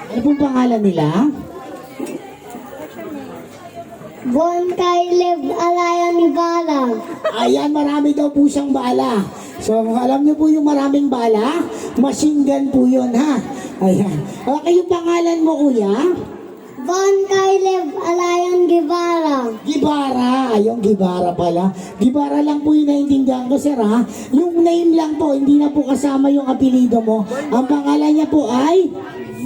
Ano pong pangalan nila? Bon Caleb Alayan ni Balang. Ayan, marami daw po siyang bala. So, alam niyo po yung maraming bala? Machine gun po yun, ha? Ayan. Okay, yung pangalan mo, kuya? Bon Caleb Alayan Guevara. Gibara. Ayong Gibara pala. Gibara lang po yung naiintindihan ko, sir, ha? Yung name lang po, hindi na po kasama yung apelido mo. Ang pangalan niya po ay...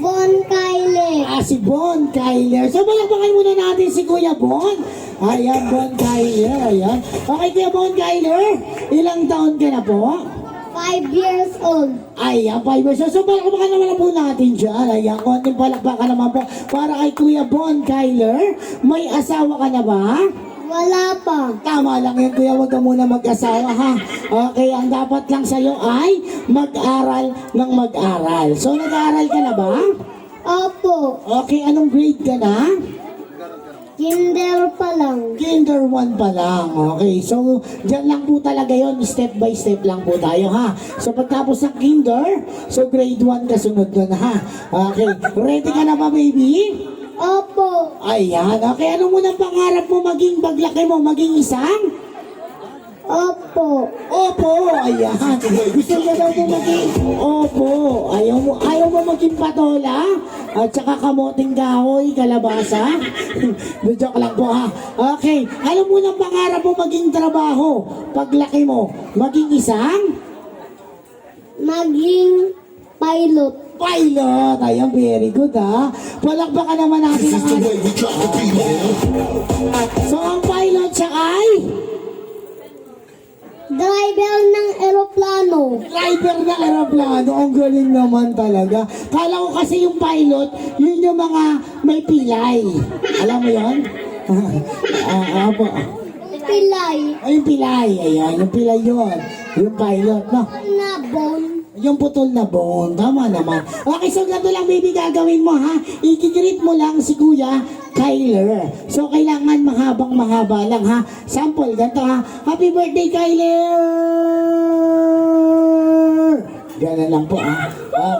Bon Caleb. Si Bon Kyler. So, balakbakan muna natin si Kuya Bon. Ayan, Bon Kyler. Ayan. Okay, Kuya Bon Kyler. Ilang taon ka na po? 5 years old. Ayan, 5 years old. So, balakbakan naman po natin dyan. Ayan, konting palakbakan naman po. Para kay Kuya Bon Kyler. May asawa ka na ba? Wala pa. Tama lang yun, kuya. Huwag ka muna mag-asawa, ha? Okay, ang dapat lang sa'yo ay mag-aral ng mag-aral. So, nag-aaral ka na ba? Opo. Okay, anong grade ka na? Kinder pa lang. Kinder 1 pa lang. Okay, so dyan lang po talaga yon, step by step lang po tayo, ha. So pagtapos ng kinder, so grade 1 kasunod doon, ha. Okay, ready ka na ba, baby? Opo. Ayan, okay. Ano mo nang pangarap mo maging paglaki mo? Maging isang? Opo. Opo, ayan. Gusto niya daw mo maging opo. Ayaw mo maging patola? At saka kamoting kahoy, kalabasa? Joke lang po, ha. Okay, alam mo nang pangarap mo maging trabaho? Paglaki mo, maging isang? Maging pilot. Pilot! Ayan, very good, ha. Palakpakan naman natin ang So, ang pilot siya ay? Driver ng eroplano. Driver ng aeroplano. Ang galing naman talaga. Kala ko kasi yung pilot, yun yung mga may pilay. Alam mo yun? Apo. Pilay. Ay, yung pilay. Ayan, yung pilay yun. Yung pilot, no? Na bone. Yung putol na bone. Tama naman. Okay, so ganito lang, baby, gagawin mo, ha? Ikikrit mo lang si Kuya Kyler. So, kailangan mahaba lang, ha? Sample, ganito, ha? Happy birthday, Kyler! Ganun lang po, ha?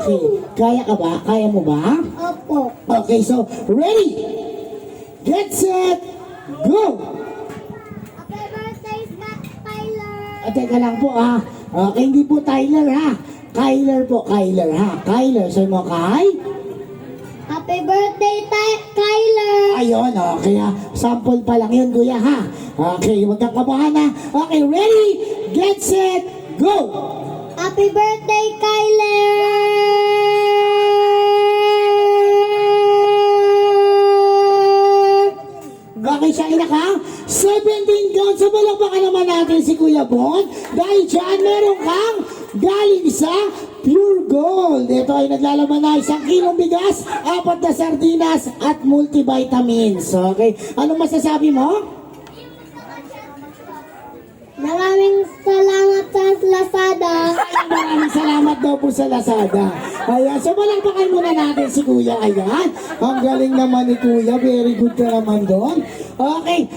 Okay. Kaya ka ba? Kaya mo ba? Opo. Okay, so, ready? Get set, go! Happy birthday, Tyler. Teka lang po, ha? Okay, hindi po Tyler, ha? Kyler po, Kyler, ha? Kyler, so mo kay? Happy birthday, Tyler. Ayun, okay, ha? Sample pa lang yun, kuya, ha? Okay, huwag kang kabahan, ha? Okay, ready, get set, go! Happy birthday, Kyler. Okay, siya ina ka? 17 counts. Sa balakbakan naman natin si Kuya Bon. Dahil dyan, meron kang galing sa Pure Gold. Ito ay naglalaman na 1 kilong bigas, 4 na sardinas, at multivitamins. Okay, anong masasabi mo? Maraming salamat sa Lazada. Maraming salamat daw po sa Lazada. Ayan, so balakbakan muna natin si Kuya. Ayan, ang galing naman ni Kuya. Very good ka naman doon. Okay.